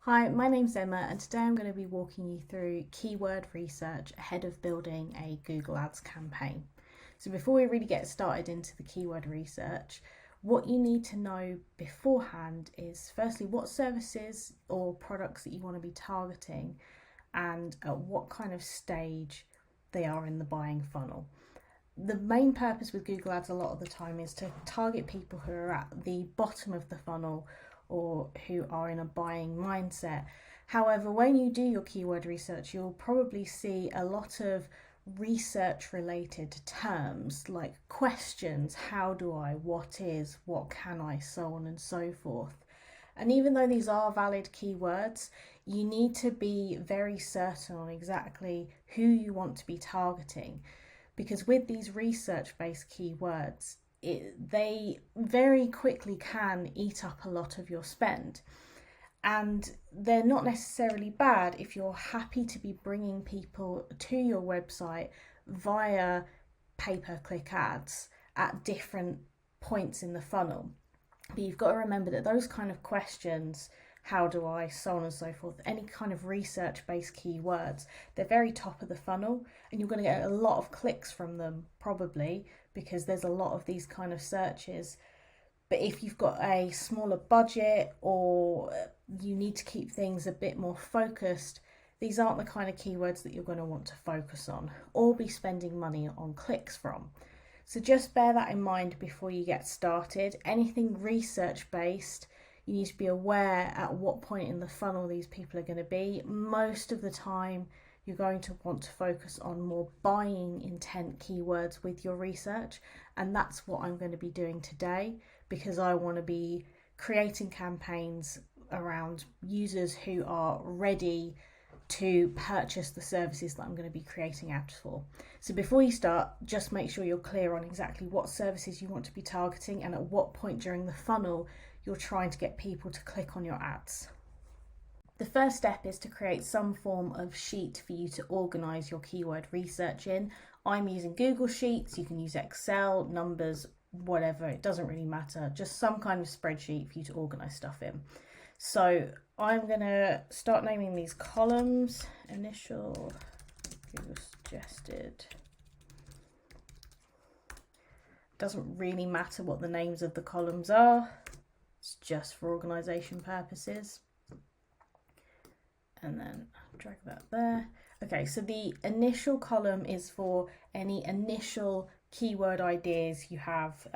Hi, my name's Emma and today I'm going to be walking you through keyword research ahead of building a Google Ads campaign. So before we really get started into the keyword research, what you need to know beforehand is firstly what services or products that you want to be targeting and at what kind of stage they are in the buying funnel. The main purpose with Google Ads a lot of the time is to target people who are at the bottom of the funnel or who are in a buying mindset. However, when you do your keyword research, you'll probably see a lot of research related terms like questions, how do I, what is, what can I, so on and so forth. And even though these are valid keywords, you need to be very certain on exactly who you want to be targeting. Because with these research-based keywords, they very quickly can eat up a lot of your spend. And they're not necessarily bad if you're happy to be bringing people to your website via pay-per-click ads at different points in the funnel. But you've got to remember that those kind of questions, how do I, so on and so forth, any kind of research-based keywords, they're very top of the funnel and you're going to get a lot of clicks from them probably because there's a lot of these kind of searches. But if you've got a smaller budget or you need to keep things a bit more focused, these aren't the kind of keywords that you're going to want to focus on or be spending money on clicks from. So just bear that in mind before you get started. Anything research-based, you need to be aware at what point in the funnel these people are going to be. Most of the time, you're going to want to focus on more buying intent keywords with your research. And that's what I'm going to be doing today because I want to be creating campaigns around users who are ready to purchase the services that I'm going to be creating ads for. So before you start, just make sure you're clear on exactly what services you want to be targeting and at what point during the funnel you're trying to get people to click on your ads. The first step is to create some form of sheet for you to organise your keyword research in. I'm using Google Sheets, you can use Excel, numbers, whatever, it doesn't really matter, just some kind of spreadsheet for you to organise stuff in. So I'm going to start naming these columns. Initial, Google suggested. Doesn't really matter what the names of the columns are. It's just for organisation purposes. And then drag that there. Okay, so the initial column is for any initial keyword ideas you have.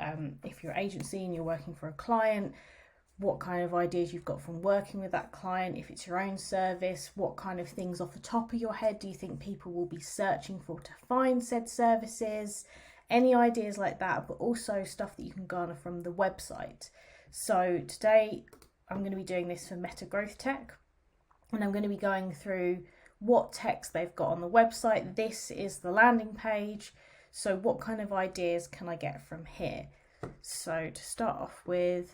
If you're an agency and you're working for a client, what kind of ideas you've got from working with that client. If it's your own service, what kind of things off the top of your head do you think people will be searching for to find said services? Any ideas like that, but also stuff that you can garner from the website. So today I'm going to be doing this for Meta Growth Tech, and I'm going to be going through what text they've got on the website. This is the landing page. So what kind of ideas can I get from here? So to start off with,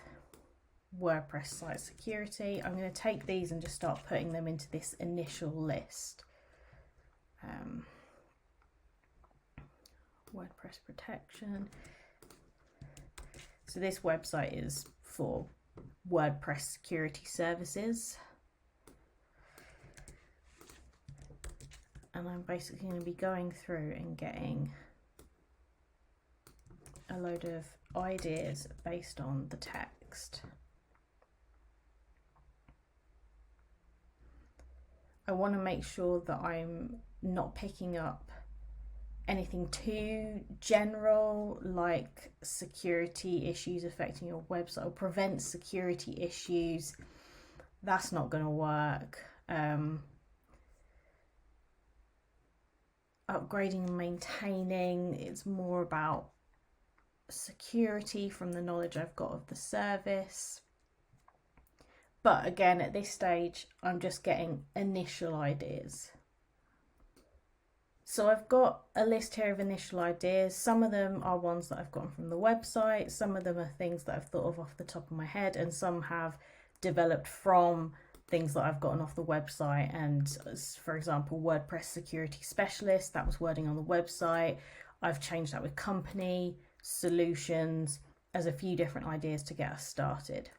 WordPress site security. I'm going to take these and just start putting them into this initial list. WordPress protection. So this website is for WordPress security services. And I'm basically going to be going through and getting a load of ideas based on the text. I want to make sure that I'm not picking up anything too general like security issues affecting your website or prevent security issues. That's not going to work. Upgrading and maintaining, it's more about security from the knowledge I've got of the service. But again, at this stage, I'm just getting initial ideas. So I've got a list here of initial ideas. Some of them are ones that I've gotten from the website. Some of them are things that I've thought of off the top of my head, and some have developed from things that I've gotten off the website. And for example, WordPress security specialist, that was wording on the website. I've changed that with company, solutions, as a few different ideas to get us started.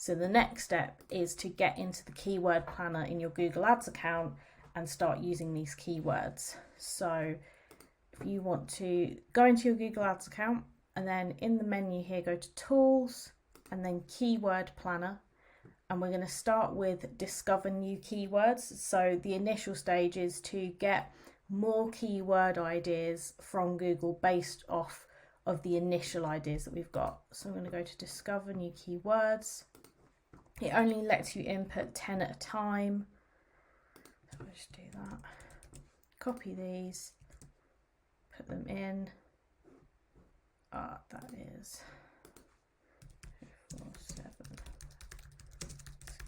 So the next step is to get into the keyword planner in your Google Ads account and start using these keywords. So if you want to go into your Google Ads account, and then in the menu here, go to Tools and then Keyword Planner. And we're going to start with Discover New Keywords. So the initial stage is to get more keyword ideas from Google based off of the initial ideas that we've got. So I'm going to go to Discover New Keywords. It only lets you input 10 at a time. So I'll just do that. Copy these, put them in. That is 247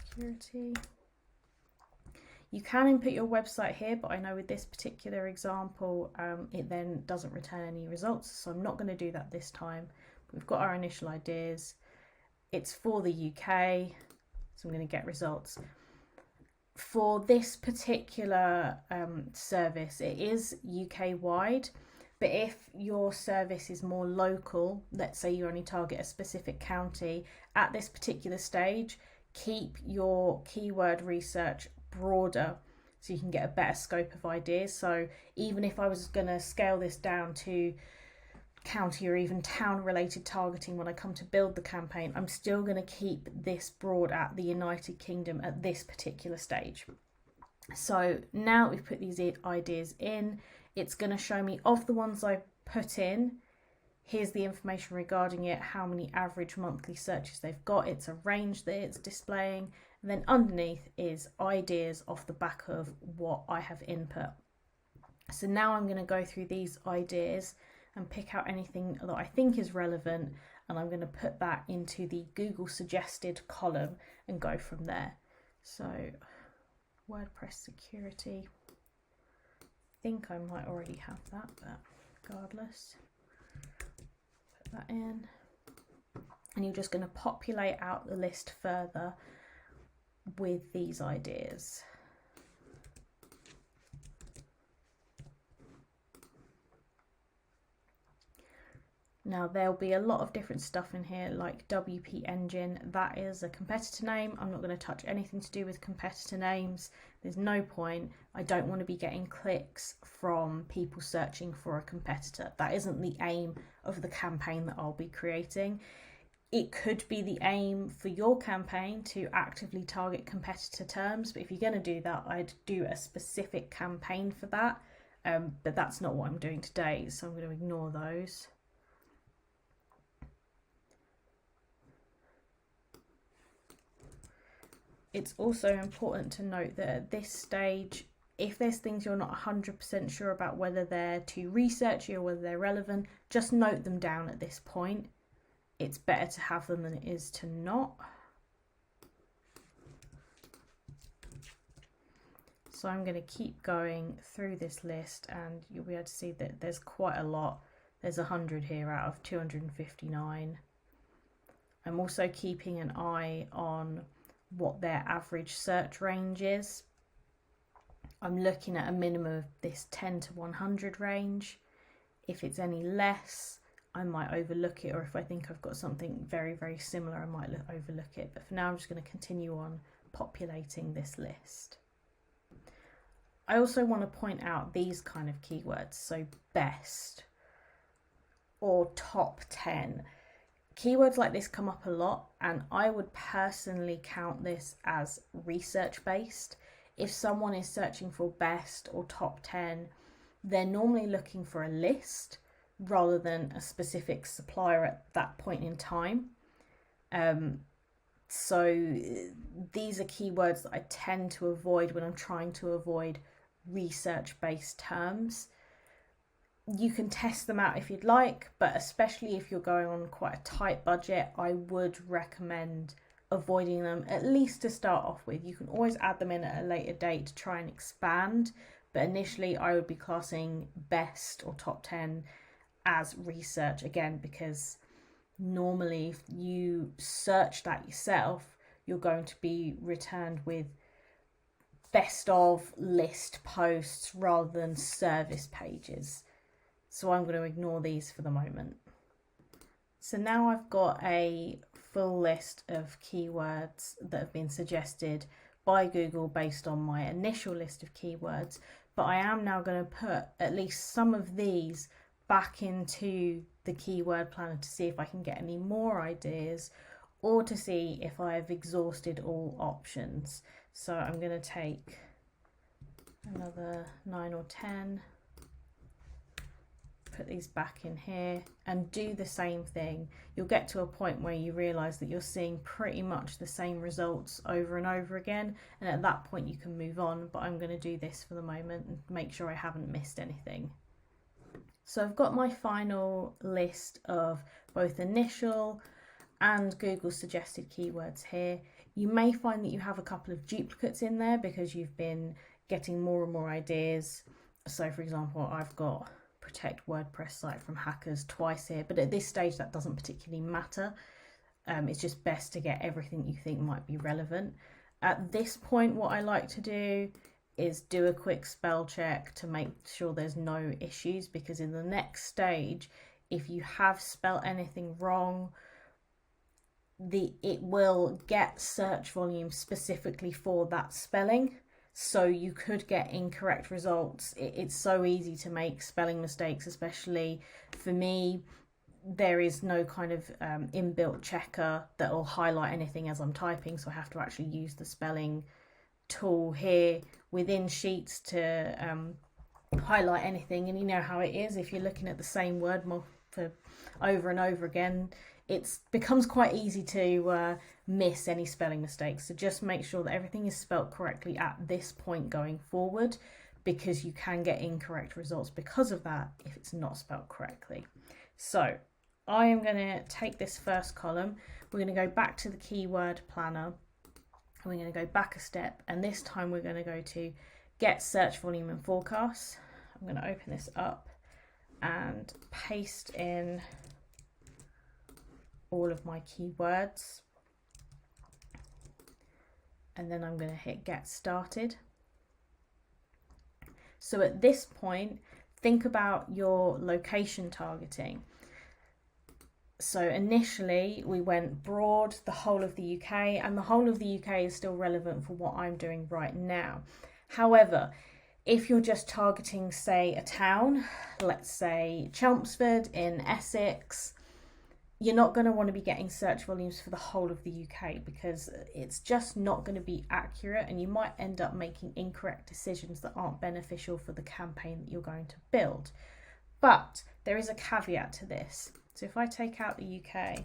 security. You can input your website here, but I know with this particular example, it then doesn't return any results. So I'm not going to do that this time. We've got our initial ideas. It's for the UK, so I'm going to get results. For this particular service, it is UK wide, but if your service is more local, let's say you only target a specific county, at this particular stage, keep your keyword research broader so you can get a better scope of ideas. So even if I was going to scale this down to county or even town related targeting when I come to build the campaign, I'm still going to keep this broad at the United Kingdom at this particular stage. So now we've put these ideas in, it's going to show me of the ones I put in, here's the information regarding it, how many average monthly searches they've got, it's a range that it's displaying, and then underneath is ideas off the back of what I have input. So now I'm going to go through these ideas and pick out anything that I think is relevant, and I'm going to put that into the Google suggested column and go from there. So WordPress security, I think I might already have that, but regardless, put that in, and you're just going to populate out the list further with these ideas. Now there'll be a lot of different stuff in here like WP Engine, that is a competitor name. I'm not going to touch anything to do with competitor names. There's no point. I don't want to be getting clicks from people searching for a competitor. That isn't the aim of the campaign that I'll be creating. It could be the aim for your campaign to actively target competitor terms, but if you're going to do that, I'd do a specific campaign for that. But that's not what I'm doing today, so I'm going to ignore those. It's also important to note that at this stage, if there's things you're not 100% sure about whether they're too researchy or whether they're relevant, just note them down at this point. It's better to have them than it is to not. So I'm going to keep going through this list and you'll be able to see that there's quite a lot. There's 100 here out of 259. I'm also keeping an eye on what their average search range is. I'm looking at a minimum of this 10 to 100 range. If it's any less, I might overlook it, or if I think I've got something very, very similar, I might overlook it. But for now, I'm just going to continue on populating this list. I also want to point out these kind of keywords, so best or top 10. Keywords like this come up a lot, and I would personally count this as research based. If someone is searching for best or top 10, they're normally looking for a list rather than a specific supplier at that point in time. So these are keywords that I tend to avoid when I'm trying to avoid research based terms. You can test them out if you'd like, but especially if you're going on quite a tight budget, I would recommend avoiding them, at least to start off with. You can always add them in at a later date to try and expand, but initially I would be classing best or top 10 as research, again, because normally if you search that yourself, you're going to be returned with best of list posts rather than service pages. So I'm going to ignore these for the moment. So now I've got a full list of keywords that have been suggested by Google based on my initial list of keywords, but I am now going to put at least some of these back into the keyword planner to see if I can get any more ideas, or to see if I have exhausted all options. So I'm going to take another 9 or 10, put these back in here and do the same thing. You'll get to a point where you realize that you're seeing pretty much the same results over and over again, and at that point you can move on, but I'm going to do this for the moment and make sure I haven't missed anything. So I've got my final list of both initial and Google suggested keywords here. You may find that you have a couple of duplicates in there because you've been getting more and more ideas. So for example, I've got protect WordPress site from hackers twice here, but at this stage that doesn't particularly matter. It's just best to get everything you think might be relevant. At this point, what I like to do is do a quick spell check to make sure there's no issues, because in the next stage, if you have spelt anything wrong, it will get search volume specifically for that spelling. So you could get incorrect results. It's so easy to make spelling mistakes, especially for me. There is no kind of inbuilt checker that will highlight anything as I'm typing, so I have to actually use the spelling tool here within Sheets to highlight anything. And you know how it is, if you're looking at the same word for over and over again, it becomes quite easy to miss any spelling mistakes. So just make sure that everything is spelt correctly at this point going forward, because you can get incorrect results because of that if it's not spelt correctly. So I am going to take this first column, we're going to go back to the keyword planner, and we're going to go back a step, and this time we're going to go to get search volume and forecast. I'm going to open this up and paste in all of my keywords, and then I'm going to hit get started. So at this point, think about your location targeting. So initially we went broad, the whole of the UK, and the whole of the UK is still relevant for what I'm doing right now. However, if you're just targeting, say, a town, let's say Chelmsford in Essex, you're not going to want to be getting search volumes for the whole of the UK, because it's just not going to be accurate, and you might end up making incorrect decisions that aren't beneficial for the campaign that you're going to build. But there is a caveat to this. So if I take out the UK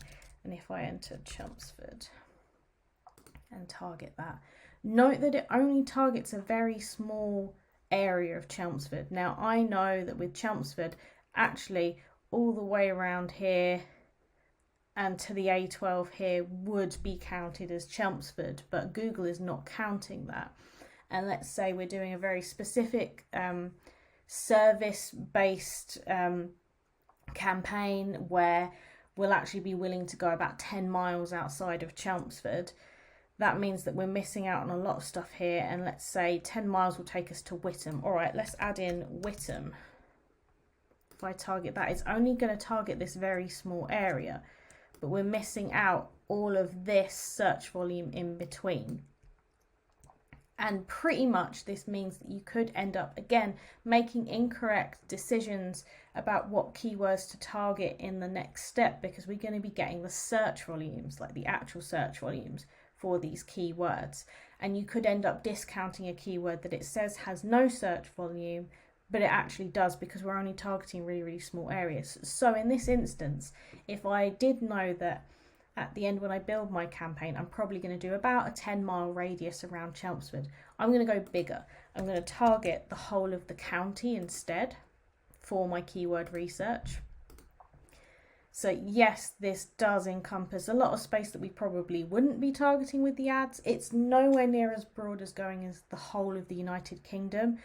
and if I enter Chelmsford and target that, note that it only targets a very small area of Chelmsford. Now I know that with Chelmsford, actually all the way around here and to the A12 here would be counted as Chelmsford, but Google is not counting that. And let's say we're doing a very specific service-based campaign where we'll actually be willing to go about 10 miles outside of Chelmsford. That means that we're missing out on a lot of stuff here, and let's say 10 miles will take us to Whittam. All right, let's add in Whittam. If I target that, it's only going to target this very small area, but we're missing out all of this search volume in between. And pretty much this means that you could end up, again, making incorrect decisions about what keywords to target in the next step, because we're going to be getting the search volumes, like the actual search volumes for these keywords. And you could end up discounting a keyword that it says has no search volume, but it actually does, because we're only targeting really, really small areas. So in this instance, if I did know that at the end when I build my campaign, I'm probably going to do about a 10-mile radius around Chelmsford, I'm going to go bigger. I'm going to target the whole of the county instead for my keyword research. So yes, this does encompass a lot of space that we probably wouldn't be targeting with the ads. It's nowhere near as broad as going as the whole of the United Kingdom,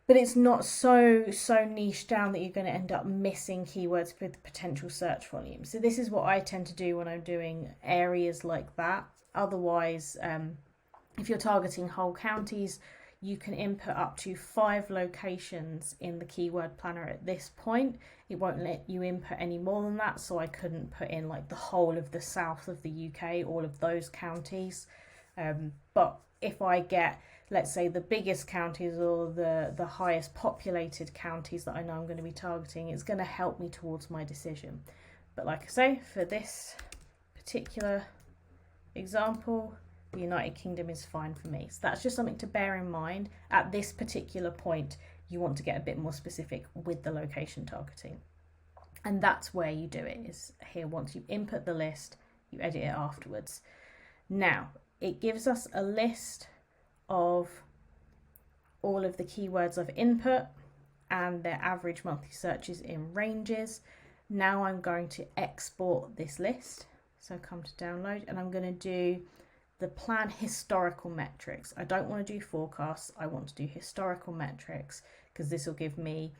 but it's not so niche down that you're going to end up missing keywords with potential search volume. So this is what I tend to do when I'm doing areas like that. Otherwise, if you're targeting whole counties, You can input up to 5 locations in the keyword planner at this point. It won't let you input any more than that, so I couldn't put in like the whole of the south of the UK, all of those counties. But if I get, let's say, the biggest counties or the highest populated counties that I know I'm going to be targeting, it's going to help me towards my decision. But like I say, for this particular example, the United Kingdom is fine for me. So that's just something to bear in mind. At this particular point, you want to get a bit more specific with the location targeting. And that's where you do it, is here. Once you input the list, you edit it afterwards. Now, it gives us a list of all of the keywords I've input and their average monthly searches in ranges. Now I'm going to export this list. So come to download, and I'm going to do the plan historical metrics. I don't want to do forecasts, I want to do historical metrics, because this will give me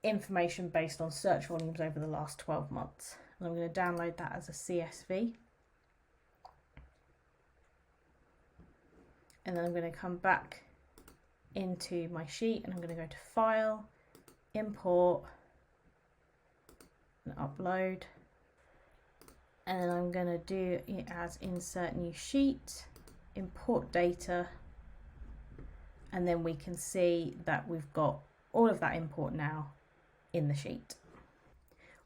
information based on search volumes over the last 12 months. And I'm going to download that as a CSV. And then I'm going to come back into my sheet, and I'm going to go to File, Import, and Upload. And then I'm going to do it as Insert New Sheet, Import Data, and then we can see that we've got all of that import now in the sheet.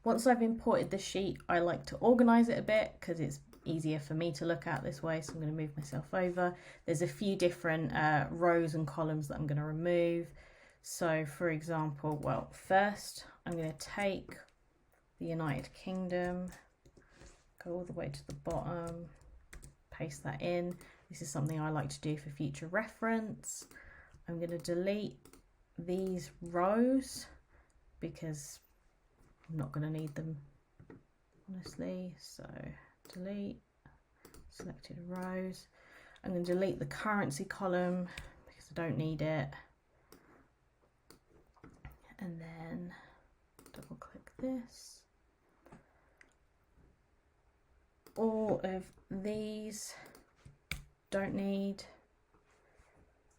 Once I've imported the sheet, I like to organise it a bit because it's easier for me to look at this way, so I'm going to move myself over. There's a few different rows and columns that I'm going to remove. So for example, well, first I'm going to take the United Kingdom, go all the way to the bottom, paste that in. This is something I like to do for future reference. I'm going to delete these rows because I'm not going to need them, honestly. So delete selected rows. I'm going to delete the currency column because I don't need it. And then double click this. All of these don't need,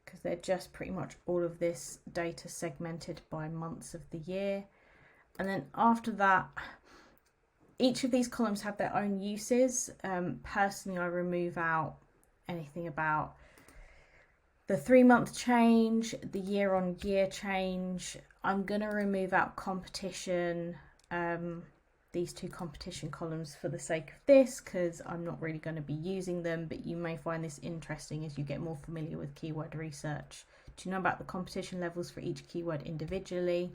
because they're just pretty much all of this data segmented by months of the year. And then after that, each of these columns have their own uses. Personally, I remove out anything about the 3-month change, the year-on-year change. I'm going to remove out competition, these 2 competition columns for the sake of this, because I'm not really going to be using them, but you may find this interesting as you get more familiar with keyword research. Do you know about the competition levels for each keyword individually?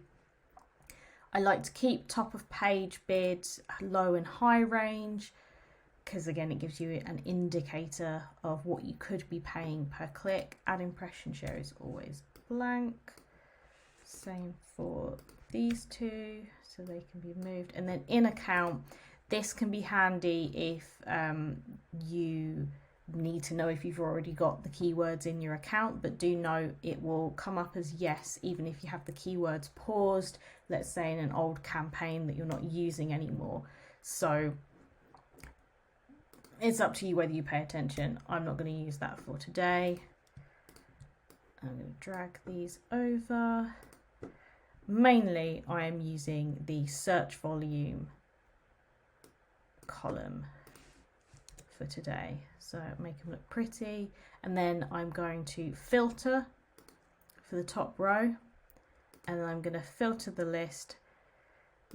I like to keep top of page bids, low and high range, because again, it gives you an indicator of what you could be paying per click. Add impression share is always blank. Same for these 2, so they can be moved. And then in account, this can be handy if you need to know if you've already got the keywords in your account, but do know it will come up as yes even if you have the keywords paused, let's say in an old campaign that you're not using anymore. So it's up to you whether you pay attention. I'm not going to use that for today. I'm going to drag these over. Mainly I am using the search volume column for today, so make them look pretty. And then I'm going to filter for the top row, and then I'm going to filter the list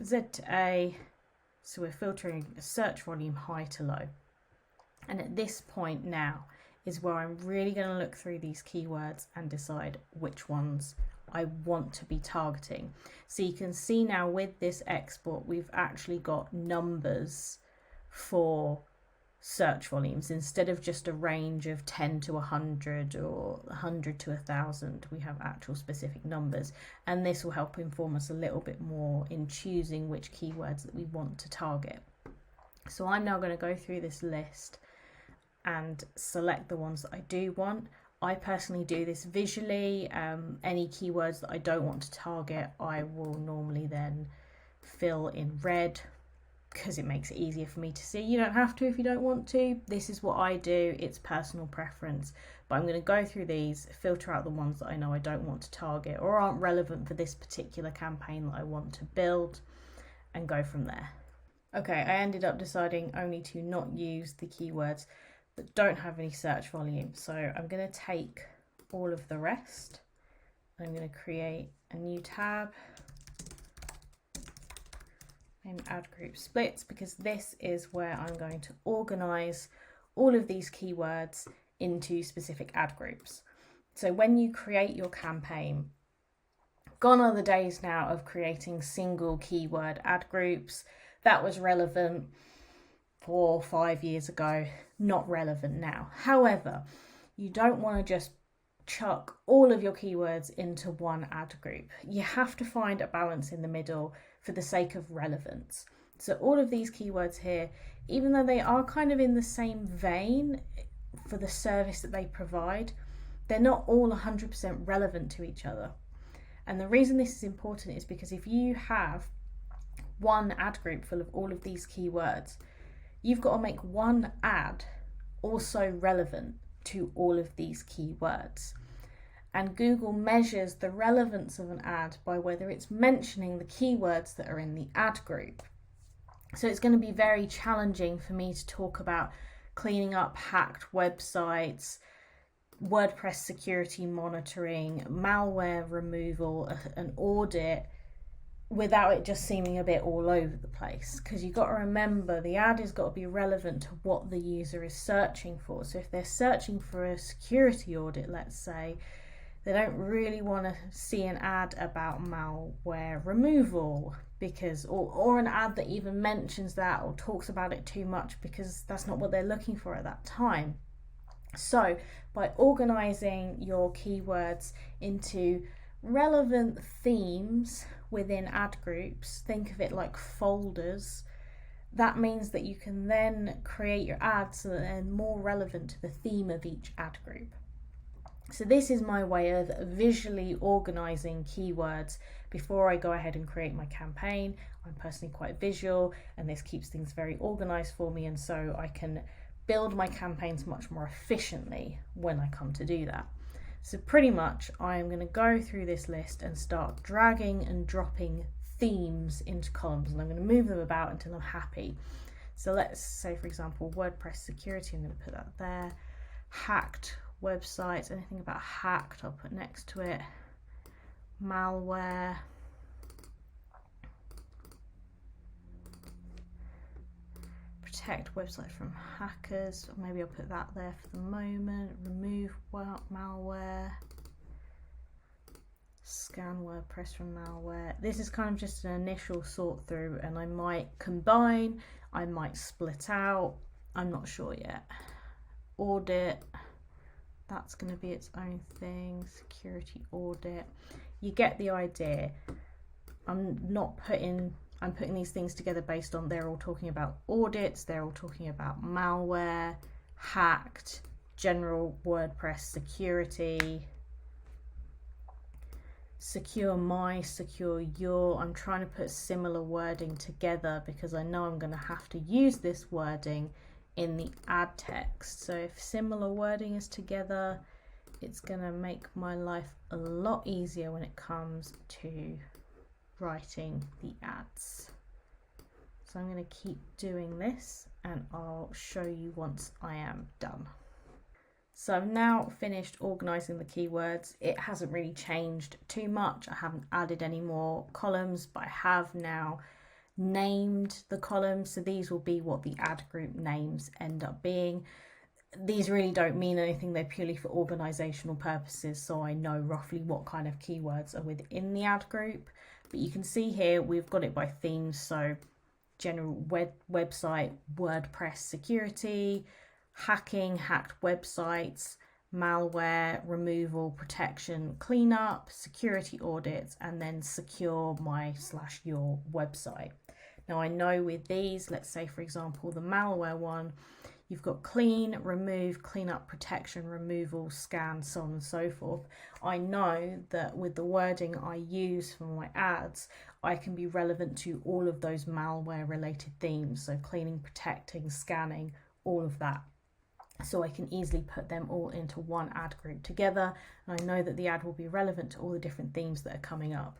Z to A, so we're filtering search volume high to low. And at this point now is where I'm really going to look through these keywords and decide which ones I want to be targeting. So you can see now with this export, we've actually got numbers for search volumes instead of just a range of 10 to 100 or 100 to 1,000. We have actual specific numbers, and this will help inform us a little bit more in choosing which keywords that we want to target. So I'm now going to go through this list and select the ones that I do want. I personally do this visually. Any keywords that I don't want to target, I will normally then fill in red because it makes it easier for me to see. You don't have to if you don't want to. This is what I do. It's personal preference. But I'm going to go through these, filter out the ones that I know I don't want to target or aren't relevant for this particular campaign that I want to build, and go from there. Okay, I ended up deciding only to not use the keywords that don't have any search volume. So I'm going to take all of the rest. I'm going to create a new tab and add group splits, because this is where I'm going to organize all of these keywords into specific ad groups. So when you create your campaign, gone are the days now of creating single keyword ad groups. That was relevant 4 or 5 years ago, not relevant now. However, you don't want to just chuck all of your keywords into one ad group. You have to find a balance in the middle for the sake of relevance. So all of these keywords here, even though they are kind of in the same vein for the service that they provide, they're not all 100% relevant to each other. And the reason this is important is because if you have one ad group full of all of these keywords, you've got to make one ad also relevant to all of these keywords. And Google measures the relevance of an ad by whether it's mentioning the keywords that are in the ad group. So it's going to be very challenging for me to talk about cleaning up hacked websites, WordPress security monitoring, malware removal, an audit, without it just seeming a bit all over the place. Because you've got to remember, the ad has got to be relevant to what the user is searching for. So if they're searching for a security audit, let's say, they don't really want to see an ad about malware removal, because or an ad that even mentions that or talks about it too much, because that's not what they're looking for at that time. So by organizing your keywords into relevant themes within ad groups, think of it like folders, that means that you can then create your ads so that they're more relevant to the theme of each ad group. So this is my way of visually organizing keywords before I go ahead and create my campaign. I'm personally quite visual, and this keeps things very organized for me, and so I can build my campaigns much more efficiently when I come to do that. So pretty much I am going to go through this list and start dragging and dropping themes into columns, and I'm going to move them about until I'm happy. So let's say, for example, WordPress security, I'm going to put that there. Hacked websites, anything about hacked, I'll put next to it. Malware. Protect websites from hackers, maybe I'll put that there for the moment. Remove malware. Scan WordPress from malware. This is kind of just an initial sort through, and I might combine, I might split out, I'm not sure yet. Audit, that's going to be its own thing. Security audit, you get the idea. I'm putting these things together based on they're all talking about audits, they're all talking about malware, hacked, general WordPress security, secure my, secure your. I'm trying to put similar wording together because I know I'm going to have to use this wording in the ad text. So if similar wording is together, it's going to make my life a lot easier when it comes to writing the ads. So I'm going to keep doing this and I'll show you once I am done. So I've now finished organising the keywords. It hasn't really changed too much. I haven't added any more columns, but I have now named the columns. So these will be what the ad group names end up being. These really don't mean anything. They're purely for organisational purposes, so I know roughly what kind of keywords are within the ad group. But you can see here we've got it by themes. So general website, WordPress security, hacking, hacked websites, malware removal, protection, cleanup, security audits, and then secure my/your website. Now I know with these, let's say for example the malware one, you've got clean, remove, cleanup, protection, removal, scan, so on and so forth. I know that with the wording I use for my ads, I can be relevant to all of those malware related themes. So cleaning, protecting, scanning, all of that. So I can easily put them all into one ad group together, and I know that the ad will be relevant to all the different themes that are coming up.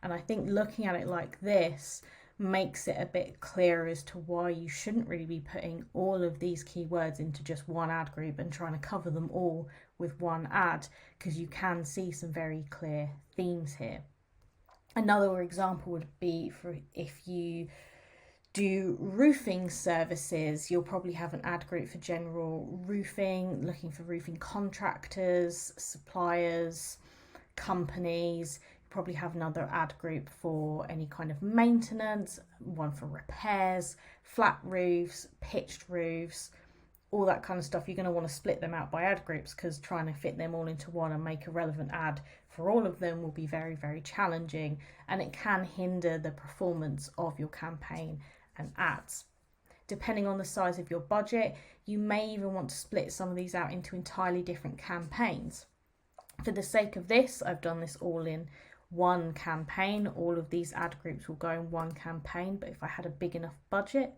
And I think looking at it like this makes it a bit clearer as to why you shouldn't really be putting all of these keywords into just one ad group and trying to cover them all with one ad, because you can see some very clear themes here. Another example would be for if you do roofing services, you'll probably have an ad group for general roofing, looking for roofing contractors, suppliers, companies. You probably have another ad group for any kind of maintenance, one for repairs, flat roofs, pitched roofs, all that kind of stuff. You're going to want to split them out by ad groups, because trying to fit them all into one and make a relevant ad for all of them will be very, very challenging, and it can hinder the performance of your campaign and ads. Depending on the size of your budget, you may even want to split some of these out into entirely different campaigns. For the sake of this, I've done this all in one campaign. All of these ad groups will go in one campaign, but if I had a big enough budget,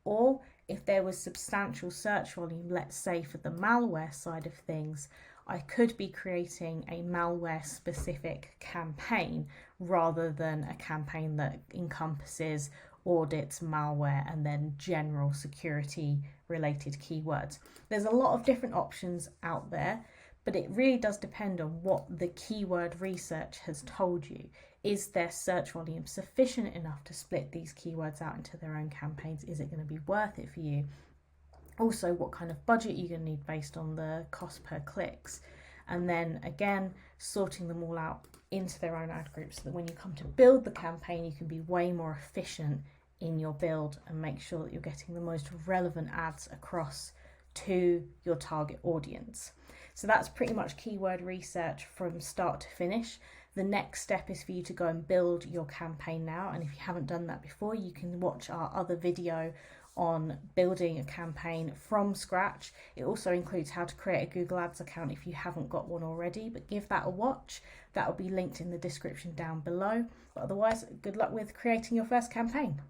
or if there was substantial search volume, let's say for the malware side of things, I could be creating a malware specific campaign rather than a campaign that encompasses audits, malware, and then general security related keywords. There's a lot of different options out there, but it really does depend on what the keyword research has told you. Is their search volume sufficient enough to split these keywords out into their own campaigns? Is it going to be worth it for you? Also, what kind of budget you're going to need based on the cost per clicks. And then again, sorting them all out into their own ad groups, so that when you come to build the campaign, you can be way more efficient in your build and make sure that you're getting the most relevant ads across to your target audience. So that's pretty much keyword research from start to finish. The next step is for you to go and build your campaign now, and if you haven't done that before, you can watch our other video on building a campaign from scratch. It also includes how to create a Google Ads account if you haven't got one already, but give that a watch. That will be linked in the description down below. But otherwise, good luck with creating your first campaign.